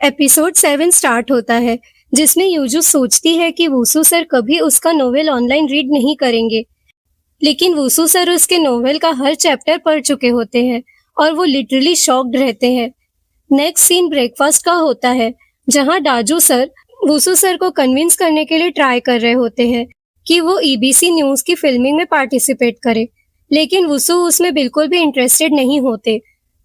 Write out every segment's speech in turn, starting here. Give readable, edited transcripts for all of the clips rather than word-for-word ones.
Episode 7 start होता है, जिसमें यूजू सोचती है कि वूसू सर कभी उसका नोवेल ऑनलाइन रीड नहीं करेंगे। लेकिन वूसू सर उसके नोवेल का हर चैप्टर पढ़ चुके होते हैं और वो लिटरली शॉक्ड रहते हैं। नेक्स्ट सीन ब्रेकफास्ट का होता है, जहां डाजू सर वूसू सर को कन्विंस करने के लिए ट्राई कर रहे होते हैं कि वो ईबीसी न्यूज की फिल्मिंग में पार्टिसिपेट करे, लेकिन वूसू उसमें बिल्कुल भी इंटरेस्टेड नहीं होते।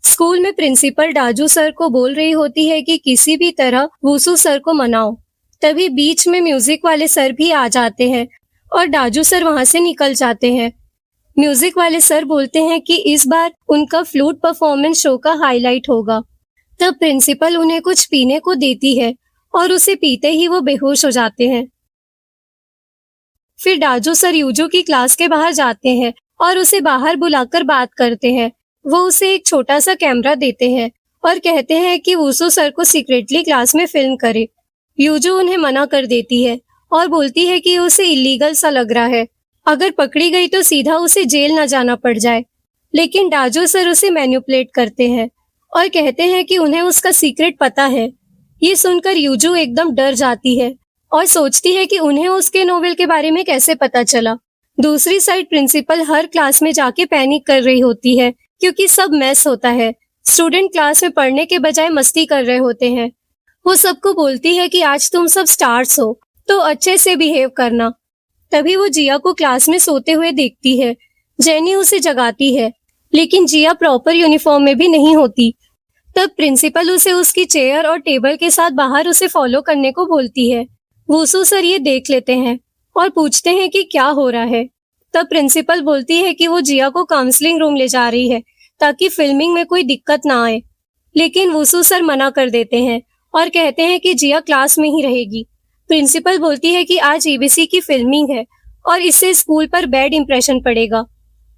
स्कूल में प्रिंसिपल डाजू सर को बोल रही होती है कि किसी भी तरह वूसू सर को मनाओ। तभी बीच में म्यूजिक वाले सर भी आ जाते हैं और डाजू सर वहां से निकल जाते हैं। म्यूजिक वाले सर बोलते हैं कि इस बार उनका फ्लूट परफॉर्मेंस शो का हाईलाइट होगा। तब प्रिंसिपल उन्हें कुछ पीने को देती है और उसे पीते ही वो बेहोश हो जाते हैं। फिर डाजू सर यूजू की क्लास के बाहर जाते हैं और उसे बाहर बुलाकर बात करते हैं। वो उसे एक छोटा सा कैमरा देते हैं और कहते हैं कि वूसू सर को सीक्रेटली क्लास में फिल्म करे। यूजू उन्हें मना कर देती है और बोलती है कि उसे इलीगल सा लग रहा है, अगर पकड़ी गई तो सीधा उसे जेल न जाना पड़ जाए। लेकिन डाजू सर उसे मैनिपुलेट करते हैं और कहते हैं कि उन्हें उसका सीक्रेट पता है। ये सुनकर यूजू एकदम डर जाती है और सोचती है कि उन्हें उसके नोवेल के बारे में कैसे पता चला। दूसरी साइड प्रिंसिपल हर क्लास में जाके पैनिक कर रही होती है, क्योंकि सब मैस होता है। स्टूडेंट क्लास में पढ़ने के बजाय मस्ती कर रहे होते हैं। वो सबको बोलती है कि आज तुम सब स्टार्स हो, तो अच्छे से बिहेव करना। तभी वो जिया को क्लास में सोते हुए देखती है। जेनी उसे जगाती है, लेकिन जिया प्रॉपर यूनिफॉर्म में भी नहीं होती। तब प्रिंसिपल उसे उसकी चेयर और टेबल के साथ बाहर उसे फॉलो करने को बोलती है। वूसू सर ये देख लेते हैं और पूछते हैं कि क्या हो रहा है। तब प्रिंसिपल बोलती है कि वो जिया को काउंसलिंग रूम ले जा रही है ताकि फिल्मिंग में कोई दिक्कत ना आए। लेकिन वूसू सर मना कर देते हैं और कहते हैं कि जिया क्लास में ही रहेगी। प्रिंसिपल बोलती है कि आज ईबीसी की फिल्मिंग है और इससे स्कूल पर बैड इंप्रेशन पड़ेगा।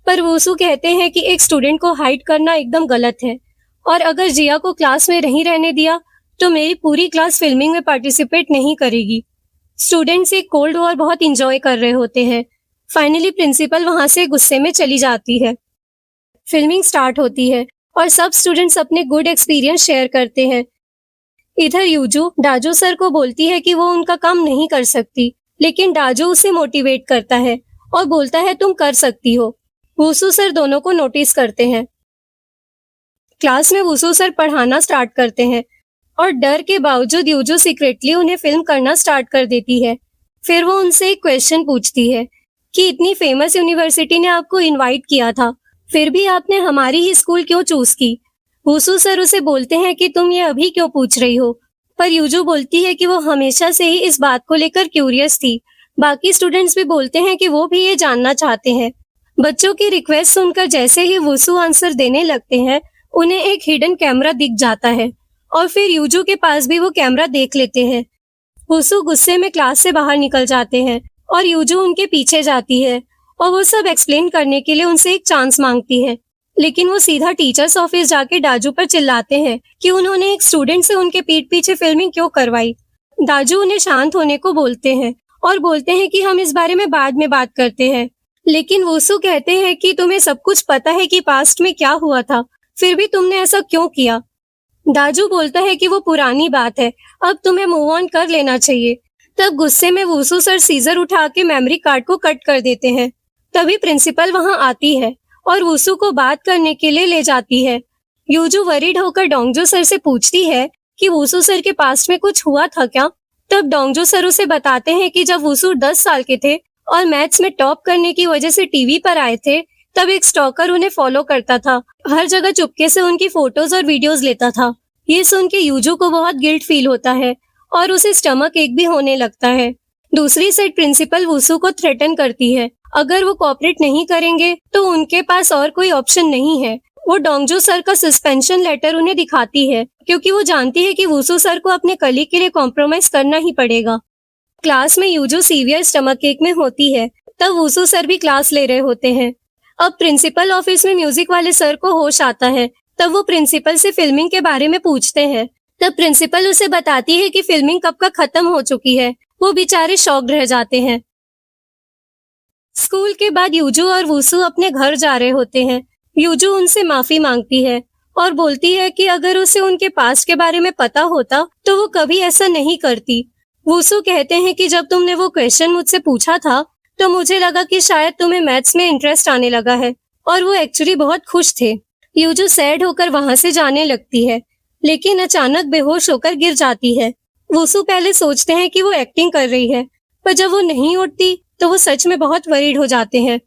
पर वूसू कहते हैं कि एक स्टूडेंट को हाइड करना एकदम गलत है और अगर जिया को क्लास में नहीं रहने दिया तो मेरी पूरी क्लास फिल्मिंग में पार्टिसिपेट नहीं करेगी। स्टूडेंट्स एक कोल्ड वॉर बहुत इंजॉय कर रहे होते हैं। फाइनली प्रिंसिपल वहां से गुस्से में चली जाती है। फिल्मिंग स्टार्ट होती है और सब स्टूडेंट्स अपने गुड एक्सपीरियंस शेयर करते हैं। इधर यूजू डाजू सर को बोलती है कि वो उनका काम नहीं कर सकती, लेकिन डाजू उसे मोटिवेट करता है और बोलता है तुम कर सकती हो। वूसू सर दोनों को नोटिस करते हैं। क्लास में वूसू सर पढ़ाना स्टार्ट करते हैं और डर के बावजूद यूजू सीक्रेटली उन्हें फिल्म करना स्टार्ट कर देती है। फिर वो उनसे एक क्वेश्चन पूछती है कि इतनी फेमस यूनिवर्सिटी ने आपको इनवाइट किया था, फिर भी आपने हमारी ही स्कूल क्यों चूज की? वूसू सर उसे बोलते हैं कि तुम ये अभी क्यों पूछ रही हो? पर यूजू बोलती है कि वो हमेशा से ही इस बात को लेकर क्यूरियस थी। बाकी स्टूडेंट्स भी बोलते हैं कि वो भी ये जानना चाहते हैं। बच्चों की रिक्वेस्ट सुनकर जैसे ही वूसू आंसर देने लगते हैं, उन्हें एक हिडन कैमरा दिख जाता है और फिर यूजू के पास भी वो कैमरा देख लेते हैं। वूसू गुस्से में क्लास से बाहर निकल जाते हैं और यूजू उनके पीछे जाती है और वो सब एक्सप्लेन करने के लिए उनसे एक चांस मांगती है। लेकिन वो सीधा टीचर्स ऑफिस जाके डाजू पर चिल्लाते हैं कि उन्होंने एक स्टूडेंट से उनके पीठ पीछे फिल्मिंग क्यों करवाई। डाजू उन्हें शांत होने को बोलते हैं और बोलते हैं कि हम इस बारे में बाद में बात करते हैं। लेकिन वूसू कहते हैं कि तुम्हें सब कुछ पता है कि पास्ट में क्या हुआ था, फिर भी तुमने ऐसा क्यों किया? डाजू बोलता है कि वो पुरानी बात है, अब तुम्हें मूव ऑन कर लेना चाहिए। तब गुस्से में वूसू सर सीजर उठा के मेमोरी कार्ड को कट कर देते हैं। तभी प्रिंसिपल वहां आती है और वूसू को बात करने के लिए ले जाती है। यूजू वरीड होकर डोंगजू सर से पूछती है कि वूसू सर के पास्ट में कुछ हुआ था क्या? तब डोंगजू सर उसे बताते हैं कि जब वूसू 10 साल के थे और मैथ्स में टॉप करने की वजह से टीवी पर आए थे, तब एक स्टॉकर उन्हें फॉलो करता था, हर जगह चुपके से उनकी फोटोज और वीडियोस लेता था। ये सुन के यूजू को बहुत गिल्ट फील होता है और उसे स्टमक एक भी होने लगता है। दूसरी साइड प्रिंसिपल वूसू को थ्रेटन करती है, अगर वो कोऑपरेट नहीं करेंगे तो उनके पास और कोई ऑप्शन नहीं है। वो डोंगजू सर का सस्पेंशन लेटर उन्हें दिखाती है, क्योंकि वो जानती है कि वूसू सर को अपने कलीग के लिए कॉम्प्रोमाइज करना ही पड़ेगा। क्लास में यूजू सीवियर स्टमक एक में होती है। तब वूसू सर भी क्लास ले रहे होते हैं। अब प्रिंसिपल ऑफिस में म्यूजिक वाले सर को होश आता है। तब वो प्रिंसिपल से फिल्मिंग के बारे में पूछते हैं। तब प्रिंसिपल उसे बताती है कि फिल्मिंग कब का खत्म हो चुकी है। वो बेचारे शॉक्ड रह जाते हैं। स्कूल के बाद यूजू और वूसू अपने घर जा रहे होते हैं। यूजू उनसे माफी मांगती है और बोलती है कि अगर उसे उनके पास्ट के बारे में पता होता तो वो कभी ऐसा नहीं करती। वुसु कहते हैं कि जब तुमने वो क्वेश्चन मुझसे पूछा था तो मुझे लगा कि शायद तुम्हें मैथ्स में इंटरेस्ट आने लगा है, और वो एक्चुअली बहुत खुश थे। यूजू सैड होकर वहां से जाने लगती है, लेकिन अचानक बेहोश होकर गिर जाती है। वुसु पहले सोचते हैं कि वो एक्टिंग कर रही है, पर जब वो नहीं उठती तो वो सच में बहुत वरीड हो जाते हैं